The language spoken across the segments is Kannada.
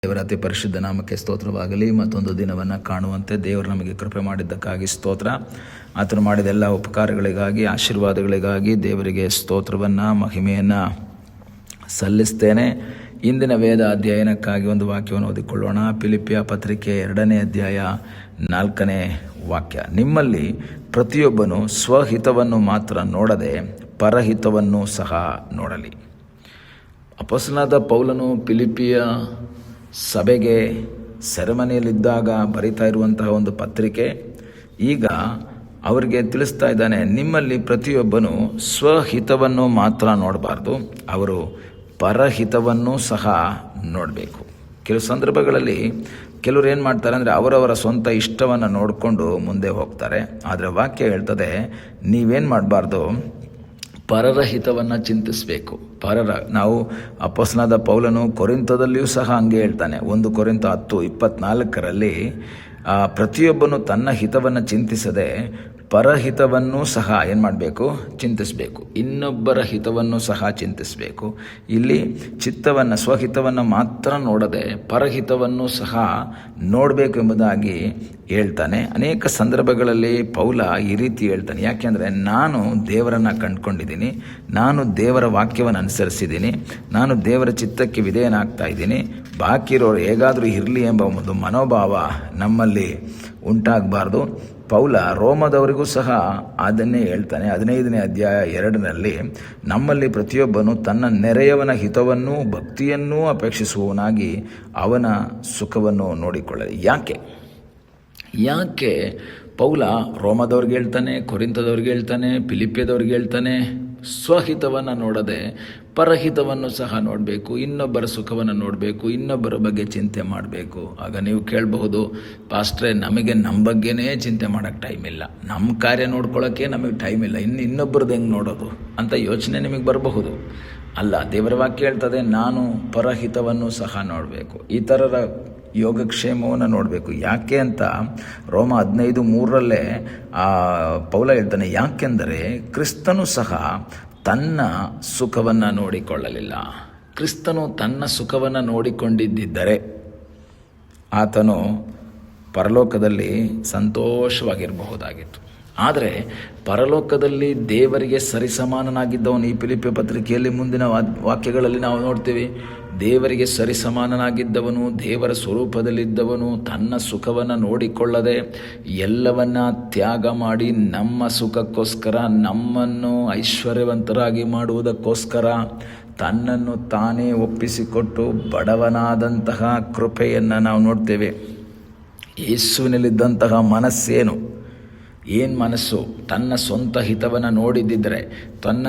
ದೇವರ ಅತಿ ಪರಿಶುದ್ಧ ನಾಮಕ್ಕೆ ಸ್ತೋತ್ರವಾಗಲಿ. ಮತ್ತೊಂದು ದಿನವನ್ನು ಕಾಣುವಂತೆ ದೇವರು ನಮಗೆ ಕೃಪೆ ಮಾಡಿದ್ದಕ್ಕಾಗಿ ಸ್ತೋತ್ರ. ಆತನು ಮಾಡಿದ ಎಲ್ಲ ಉಪಕಾರಗಳಿಗಾಗಿ, ಆಶೀರ್ವಾದಗಳಿಗಾಗಿ ದೇವರಿಗೆ ಸ್ತೋತ್ರವನ್ನು, ಮಹಿಮೆಯನ್ನು ಸಲ್ಲಿಸ್ತೇನೆ. ಇಂದಿನ ವೇದ ಅಧ್ಯಯನಕ್ಕಾಗಿ ಒಂದು ವಾಕ್ಯವನ್ನು ಓದಿಕೊಳ್ಳೋಣ. ಫಿಲಿಪ್ಪಿಯ ಪತ್ರಿಕೆ 2ನೇ ಅಧ್ಯಾಯ 4ನೇ ವಾಕ್ಯ. ನಿಮ್ಮಲ್ಲಿ ಪ್ರತಿಯೊಬ್ಬನು ಸ್ವಹಿತವನ್ನು ಮಾತ್ರ ನೋಡದೆ ಪರಹಿತವನ್ನು ಸಹ ನೋಡಲಿ. ಅಪೊಸ್ತಲನಾದ ಪೌಲನು ಫಿಲಿಪ್ಪಿಯ ಸಭೆಗೆ ಸೆರೆಮನೆಯಲ್ಲಿದ್ದಾಗ ಬರಿತಾ ಇರುವಂತಹ ಒಂದು ಪತ್ರಿಕೆ. ಈಗ ಅವರಿಗೆ ತಿಳಿಸ್ತಾ ಇದ್ದಾನೆ, ನಿಮ್ಮಲ್ಲಿ ಪ್ರತಿಯೊಬ್ಬನು ಸ್ವಹಿತವನ್ನು ಮಾತ್ರ ನೋಡಬಾರ್ದು, ಅವರು ಪರಹಿತವನ್ನು ಸಹ ನೋಡಬೇಕು. ಕೆಲವು ಸಂದರ್ಭಗಳಲ್ಲಿ ಕೆಲವರು ಏನು ಮಾಡ್ತಾರೆ ಅಂದರೆ ಅವರವರ ಸ್ವಂತ ಇಷ್ಟವನ್ನು ನೋಡಿಕೊಂಡು ಮುಂದೆ ಹೋಗ್ತಾರೆ. ಆದರೆ ವಾಕ್ಯ ಹೇಳ್ತದೆ, ನೀವೇನು ಮಾಡಬಾರ್ದು, ಪರರ ಹಿತವನ್ನು ಚಿಂತಿಸಬೇಕು. ನಾವು ಅಪೊಸ್ತಲನಾದ ಪೌಲನು ಕೊರಿಂಥದಲ್ಲಿಯೂ ಸಹ ಹಂಗೆ ಹೇಳ್ತಾನೆ. 1 ಕೊರಿಂಥ 10:24 ಪ್ರತಿಯೊಬ್ಬನು ತನ್ನ ಹಿತವನ್ನು ಚಿಂತಿಸದೆ ಪರಹಿತವನ್ನು ಸಹ ಏನು ಮಾಡಬೇಕು, ಚಿಂತಿಸಬೇಕು. ಇನ್ನೊಬ್ಬರ ಹಿತವನ್ನು ಸಹ ಚಿಂತಿಸಬೇಕು. ಇಲ್ಲಿ ಸ್ವಹಿತವನ್ನು ಮಾತ್ರ ನೋಡದೆ ಪರಹಿತವನ್ನು ಸಹ ನೋಡಬೇಕು ಎಂಬುದಾಗಿ ಹೇಳ್ತಾನೆ. ಅನೇಕ ಸಂದರ್ಭಗಳಲ್ಲಿ ಪೌಲ ಈ ರೀತಿ ಹೇಳ್ತಾನೆ. ಯಾಕೆಂದರೆ ನಾನು ದೇವರನ್ನು ಕಂಡುಕೊಂಡಿದ್ದೀನಿ, ನಾನು ದೇವರ ವಾಕ್ಯವನ್ನು ಅನುಸರಿಸಿದ್ದೀನಿ, ನಾನು ದೇವರ ಚಿತ್ತಕ್ಕೆ ವಿಧೇಯನಾಗ್ತಾ ಇದ್ದೀನಿ. ಬಾಕಿ ಇರೋರು ಹೇಗಾದರೂ ಇರಲಿ ಎಂಬ ಒಂದು ಮನೋಭಾವ ನಮ್ಮಲ್ಲಿ ಉಂಟಾಗಬಾರ್ದು. ಪೌಲ ರೋಮದವರಿಗೂ ಸಹ ಅದನ್ನೇ ಹೇಳ್ತಾನೆ. 15ನೇ ಅಧ್ಯಾಯ 2ರಲ್ಲಿ ನಮ್ಮಲ್ಲಿ ಪ್ರತಿಯೊಬ್ಬನು ತನ್ನ ನೆರೆಯವನ ಹಿತವನ್ನೂ ಭಕ್ತಿಯನ್ನೂ ಅಪೇಕ್ಷಿಸುವವನಾಗಿ ಅವನ ಸುಖವನ್ನು ನೋಡಿಕೊಳ್ಳಲಿ. ಯಾಕೆ ಪೌಲ ರೋಮದವ್ರಿಗೆ ಹೇಳ್ತಾನೆ, ಕೊರಿಂಥದವ್ರಿಗೆ ಹೇಳ್ತಾನೆ, ಫಿಲಿಪ್ಪಿಯದವ್ರಿಗೆ ಹೇಳ್ತಾನೆ, ಸ್ವಹಿತವನ್ನು ನೋಡದೆ ಪರಹಿತವನ್ನು ಸಹ ನೋಡಬೇಕು, ಇನ್ನೊಬ್ಬರ ಸುಖವನ್ನು ನೋಡಬೇಕು, ಇನ್ನೊಬ್ಬರ ಬಗ್ಗೆ ಚಿಂತೆ ಮಾಡಬೇಕು. ಆಗ ನೀವು ಕೇಳಬಹುದು, ಪಾಸ್ಟ್ರೇ ನಮಗೆ ನಮ್ಮ ಬಗ್ಗೆನೇ ಚಿಂತೆ ಮಾಡೋಕ್ಕೆ ಟೈಮ್ ಇಲ್ಲ, ನಮ್ಮ ಕಾರ್ಯ ನೋಡ್ಕೊಳ್ಳೋಕ್ಕೆ ನಮಗೆ ಟೈಮ್ ಇಲ್ಲ, ಇನ್ನೊಬ್ಬರದ್ದು ಹೆಂಗೆ ನೋಡೋದು ಅಂತ ಯೋಚನೆ ನಿಮಗೆ ಬರಬಹುದು. ಅಲ್ಲ, ದೇವರ ವಾಕ್ಯ ಹೇಳ್ತದೆ, ನಾನು ಪರಹಿತವನ್ನು ಸಹ ನೋಡಬೇಕು, ಇತರರ ಯೋಗಕ್ಷೇಮವನ್ನು ನೋಡಬೇಕು. ಯಾಕೆ ಅಂತ ರೋಮ 15:3 ಪೌಲ ಹೇಳ್ತಾನೆ, ಯಾಕೆಂದರೆ ಕ್ರಿಸ್ತನು ಸಹ ತನ್ನ ಸುಖವನ್ನು ನೋಡಿಕೊಳ್ಳಲಿಲ್ಲ. ಕ್ರಿಸ್ತನು ತನ್ನ ಸುಖವನ್ನು ನೋಡಿಕೊಂಡಿದ್ದರೆ ಆತನು ಪರಲೋಕದಲ್ಲಿ ಸಂತೋಷವಾಗಿರಬಹುದಾಗಿತ್ತು. ಆದರೆ ಪರಲೋಕದಲ್ಲಿ ದೇವರಿಗೆ ಸರಿಸಮಾನನಾಗಿದ್ದವನು, ಈ ಫಿಲಿಪ್ಪಿಯ ಪತ್ರಿಕೆಯಲ್ಲಿ ಮುಂದಿನ ವಾಕ್ಯಗಳಲ್ಲಿ ನಾವು ನೋಡ್ತೀವಿ, ದೇವರಿಗೆ ಸರಿಸಮಾನನಾಗಿದ್ದವನು, ದೇವರ ಸ್ವರೂಪದಲ್ಲಿದ್ದವನು, ತನ್ನ ಸುಖವನ್ನು ನೋಡಿಕೊಳ್ಳದೆ ಎಲ್ಲವನ್ನ ತ್ಯಾಗ ಮಾಡಿ ನಮ್ಮ ಸುಖಕ್ಕೋಸ್ಕರ, ನಮ್ಮನ್ನು ಐಶ್ವರ್ಯವಂತರಾಗಿ ಮಾಡುವುದಕ್ಕೋಸ್ಕರ ತನ್ನನ್ನು ತಾನೇ ಒಪ್ಪಿಸಿಕೊಟ್ಟು ಬಡವನಾದಂತಹ ಕೃಪೆಯನ್ನು ನಾವು ನೋಡ್ತೇವೆ. ಯೇಸುವಿನಲ್ಲಿದ್ದಂತಹ ಮನಸ್ಸೇನು, ಏನು ಮನಸ್ಸು? ತನ್ನ ಸ್ವಂತ ಹಿತವನ್ನು ನೋಡಿದ್ದಿದ್ರೆ, ತನ್ನ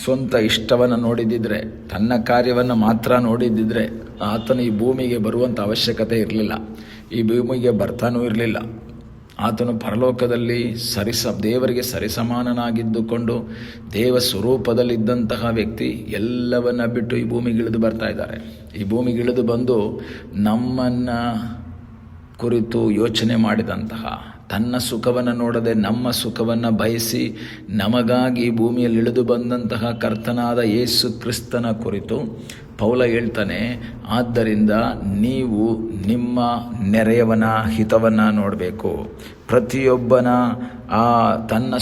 ಸ್ವಂತ ಇಷ್ಟವನ್ನು ನೋಡಿದ್ದಿದ್ರೆ, ತನ್ನ ಕಾರ್ಯವನ್ನು ಮಾತ್ರ ನೋಡಿದ್ದಿದ್ರೆ ಆತನು ಈ ಭೂಮಿಗೆ ಬರುವಂಥ ಅವಶ್ಯಕತೆ ಇರಲಿಲ್ಲ, ಈ ಭೂಮಿಗೆ ಬರ್ತಾನೂ ಇರಲಿಲ್ಲ. ಆತನು ಪರಲೋಕದಲ್ಲಿ ದೇವರಿಗೆ ಸರಿಸಮಾನನಾಗಿದ್ದುಕೊಂಡು ದೇವ ಸ್ವರೂಪದಲ್ಲಿದ್ದಂತಹ ವ್ಯಕ್ತಿ ಎಲ್ಲವನ್ನ ಬಿಟ್ಟು ಈ ಭೂಮಿಗೆ ಇಳಿದು ಬರ್ತಾ ಇದ್ದಾರೆ. ಈ ಭೂಮಿಗೆ ಇಳಿದು ಬಂದು ನಮ್ಮನ್ನು ಕುರಿತು ಯೋಚನೆ ಮಾಡಿದಂತಹ, ತನ್ನ ಸುಖವನ್ನು ನೋಡದೆ ನಮ್ಮ ಸುಖವನ್ನು ಬಯಸಿ ನಮಗಾಗಿ ಭೂಮಿಯಲ್ಲಿ ಇಳಿದು ಬಂದಂತಹ ಕರ್ತನಾದ ಯೇಸು ಕ್ರಿಸ್ತನ ಕುರಿತು ಪೌಲ ಹೇಳ್ತಾನೆ, ಆದ್ದರಿಂದ ನೀವು ನಿಮ್ಮ ನೆರೆಯವನ ಹಿತವನ್ನು ನೋಡಬೇಕು. ಪ್ರತಿಯೊಬ್ಬನ ತನ್ನ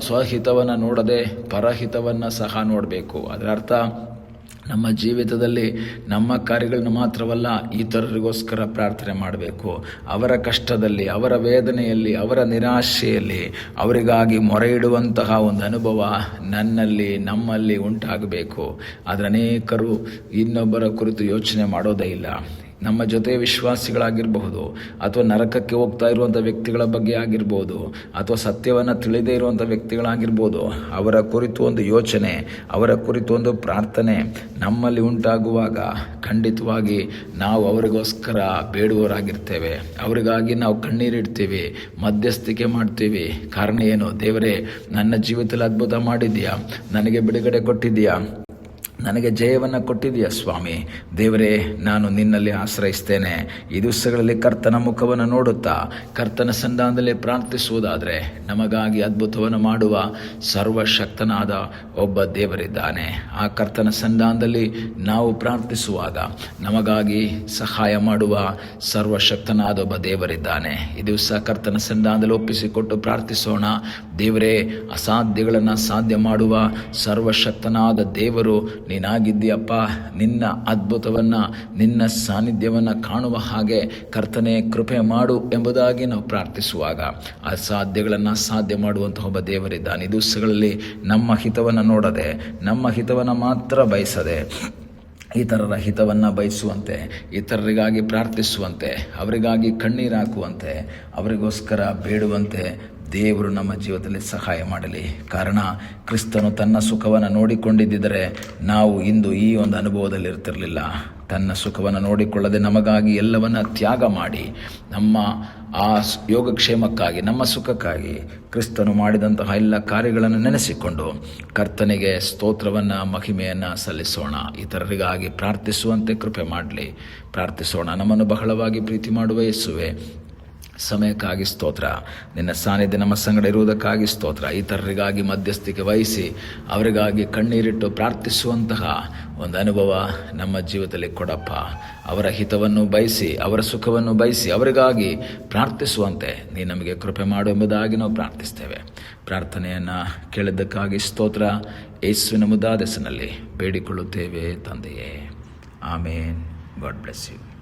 ಸ್ವಹಿತವನ್ನು ನೋಡದೆ ಪರಹಿತವನ್ನು ಸಹ ನೋಡಬೇಕು. ಅದರ ಅರ್ಥ ನಮ್ಮ ಜೀವಿತದಲ್ಲಿ ನಮ್ಮ ಕಾರ್ಯಗಳನ್ನು ಮಾತ್ರವಲ್ಲ, ಇತರರಿಗೋಸ್ಕರ ಪ್ರಾರ್ಥನೆ ಮಾಡಬೇಕು. ಅವರ ಕಷ್ಟದಲ್ಲಿ, ಅವರ ವೇದನೆಯಲ್ಲಿ, ಅವರ ನಿರಾಶೆಯಲ್ಲಿ ಅವರಿಗಾಗಿ ಮೊರೆ ಇಡುವಂತಹ ಒಂದು ಅನುಭವ ನಮ್ಮಲ್ಲಿ ಉಂಟಾಗಬೇಕು. ಆದರೆ ಅನೇಕರು ಇನ್ನೊಬ್ಬರ ಕುರಿತು ಯೋಚನೆ ಮಾಡೋದೇ ಇಲ್ಲ. ನಮ್ಮ ಜೊತೆ ವಿಶ್ವಾಸಿಗಳಾಗಿರಬಹುದು, ಅಥವಾ ನರಕಕ್ಕೆ ಹೋಗ್ತಾ ಇರುವಂಥ ವ್ಯಕ್ತಿಗಳ ಬಗ್ಗೆ ಆಗಿರ್ಬೋದು, ಅಥವಾ ಸತ್ಯವನ್ನು ತಿಳಿದೇ ಇರುವಂಥ ವ್ಯಕ್ತಿಗಳಾಗಿರ್ಬೋದು, ಅವರ ಕುರಿತು ಒಂದು ಯೋಚನೆ, ಅವರ ಕುರಿತು ಒಂದು ಪ್ರಾರ್ಥನೆ ನಮ್ಮಲ್ಲಿ ಉಂಟಾಗುವಾಗ ಖಂಡಿತವಾಗಿ ನಾವು ಅವರಿಗೋಸ್ಕರ ಬೇಡುವವರಾಗಿರ್ತೇವೆ. ಅವರಿಗಾಗಿ ನಾವು ಕಣ್ಣೀರಿಡ್ತೀವಿ, ಮಧ್ಯಸ್ಥಿಕೆ ಮಾಡ್ತೀವಿ. ಕಾರಣ ಏನು? ದೇವರೇ, ನನ್ನ ಜೀವಿತದಲ್ಲಿ ಅದ್ಭುತ ಮಾಡಿದ್ಯಾ, ನನಗೆ ಬಿಡುಗಡೆ ಕೊಟ್ಟಿದ್ಯಾ, ನನಗೆ ಜಯವನ್ನು ಕೊಟ್ಟಿದೆಯಾ ಸ್ವಾಮಿ. ದೇವರೇ, ನಾನು ನಿನ್ನಲ್ಲಿ ಆಶ್ರಯಿಸ್ತೇನೆ. ಈ ದಿವಸಗಳಲ್ಲಿ ಕರ್ತನ ಮುಖವನ್ನು ನೋಡುತ್ತಾ ಕರ್ತನ ಸನ್ನಿಧಾನದಲ್ಲಿ ಪ್ರಾರ್ಥಿಸುವುದಾದರೆ ನಮಗಾಗಿ ಅದ್ಭುತವನ್ನು ಮಾಡುವ ಸರ್ವಶಕ್ತನಾದ ಒಬ್ಬ ದೇವರಿದ್ದಾನೆ. ಆ ಕರ್ತನ ಸನ್ನಿಧಾನದಲ್ಲಿ ನಾವು ಪ್ರಾರ್ಥಿಸುವಾಗ ನಮಗಾಗಿ ಸಹಾಯ ಮಾಡುವ ಸರ್ವಶಕ್ತನಾದ ಒಬ್ಬ ದೇವರಿದ್ದಾನೆ. ಈ ದಿವಸ ಕರ್ತನ ಸನ್ನಿಧಾನದಲ್ಲಿ ಒಪ್ಪಿಸಿಕೊಟ್ಟು ಪ್ರಾರ್ಥಿಸೋಣ. ದೇವರೇ, ಅಸಾಧ್ಯಗಳನ್ನು ಸಾಧ್ಯ ಮಾಡುವ ಸರ್ವಶಕ್ತನಾದ ದೇವರು ನೀನಾಗಿದ್ದೀಯಪ್ಪ. ನಿನ್ನ ಅದ್ಭುತವನ್ನು, ನಿನ್ನ ಸಾನ್ನಿಧ್ಯವನ್ನು ಕಾಣುವ ಹಾಗೆ ಕರ್ತನೆ ಕೃಪೆ ಮಾಡು ಎಂಬುದಾಗಿ ನಾವು ಪ್ರಾರ್ಥಿಸುವಾಗ ಅಸಾಧ್ಯಗಳನ್ನು ಸಾಧ್ಯ ಮಾಡುವಂತಹ ಒಬ್ಬ ದೇವರಿದ್ದಾನೆ. ಈ ದಿವಸಗಳಲ್ಲಿ ನಮ್ಮ ಹಿತವನ್ನು ನೋಡದೆ, ನಮ್ಮ ಹಿತವನ್ನು ಮಾತ್ರ ಬಯಸದೆ, ಇತರರ ಹಿತವನ್ನು ಬಯಸುವಂತೆ, ಇತರರಿಗಾಗಿ ಪ್ರಾರ್ಥಿಸುವಂತೆ, ಅವರಿಗಾಗಿ ಕಣ್ಣೀರು ಹಾಕುವಂತೆ, ಅವರಿಗೋಸ್ಕರ ಬೇಡುವಂತೆ ದೇವರು ನಮ್ಮ ಜೀವಿತದಲ್ಲಿ ಸಹಾಯ ಮಾಡಲಿ. ಕಾರಣ, ಕ್ರಿಸ್ತನು ತನ್ನ ಸುಖವನ್ನು ನೋಡಿಕೊಂಡಿದ್ದರೆ ನಾವು ಇಂದು ಈ ಒಂದು ಅನುಭವದಲ್ಲಿ ಇರ್ತಿರಲಿಲ್ಲ. ತನ್ನ ಸುಖವನ್ನು ನೋಡಿಕೊಳ್ಳದೆ ನಮಗಾಗಿ ಎಲ್ಲವನ್ನ ತ್ಯಾಗ ಮಾಡಿ, ನಮ್ಮ ಆ ಯೋಗಕ್ಷೇಮಕ್ಕಾಗಿ, ನಮ್ಮ ಸುಖಕ್ಕಾಗಿ ಕ್ರಿಸ್ತನು ಮಾಡಿದಂತಹ ಎಲ್ಲ ಕಾರ್ಯಗಳನ್ನು ನೆನೆಸಿಕೊಂಡು ಕರ್ತನಿಗೆ ಸ್ತೋತ್ರವನ್ನು, ಮಹಿಮೆಯನ್ನು ಸಲ್ಲಿಸೋಣ. ಇತರರಿಗಾಗಿ ಪ್ರಾರ್ಥಿಸುವಂತೆ ಕೃಪೆ ಮಾಡಲಿ. ಪ್ರಾರ್ಥಿಸೋಣ. ನಮ್ಮನ್ನು ಬಹಳವಾಗಿ ಪ್ರೀತಿ ಮಾಡುವ ಯೇಸುವೆ, ಸಮಯಕ್ಕಾಗಿ ಸ್ತೋತ್ರ. ನಿನ್ನ ಸಾನ್ನಿಧ್ಯ ನಮ್ಮ ಸಂಗಡ ಇರುವುದಕ್ಕಾಗಿ ಸ್ತೋತ್ರ. ಇತರರಿಗಾಗಿ ಮಧ್ಯಸ್ಥಿಕೆ ವಹಿಸಿ ಅವರಿಗಾಗಿ ಕಣ್ಣೀರಿಟ್ಟು ಪ್ರಾರ್ಥಿಸುವಂತಹ ಒಂದು ಅನುಭವ ನಮ್ಮ ಜೀವಿತದಲ್ಲಿ ಕೊಡಪ್ಪ. ಅವರ ಹಿತವನ್ನು ಬಯಸಿ, ಅವರ ಸುಖವನ್ನು ಬಯಸಿ ಅವರಿಗಾಗಿ ಪ್ರಾರ್ಥಿಸುವಂತೆ ನೀ ನಮಗೆ ಕೃಪೆ ಮಾಡು ಎಂಬುದಾಗಿ ನಾವು ಪ್ರಾರ್ಥಿಸ್ತೇವೆ. ಪ್ರಾರ್ಥನೆಯನ್ನು ಕೇಳಿದ್ದಕ್ಕಾಗಿ ಸ್ತೋತ್ರ. ಯೇಸುವಿನ ಮುದ್ದಾದ ಹೆಸರಿನಲ್ಲಿ ಬೇಡಿಕೊಳ್ಳುತ್ತೇವೆ ತಂದೆಯೇ. ಆಮೇನ್. God bless you.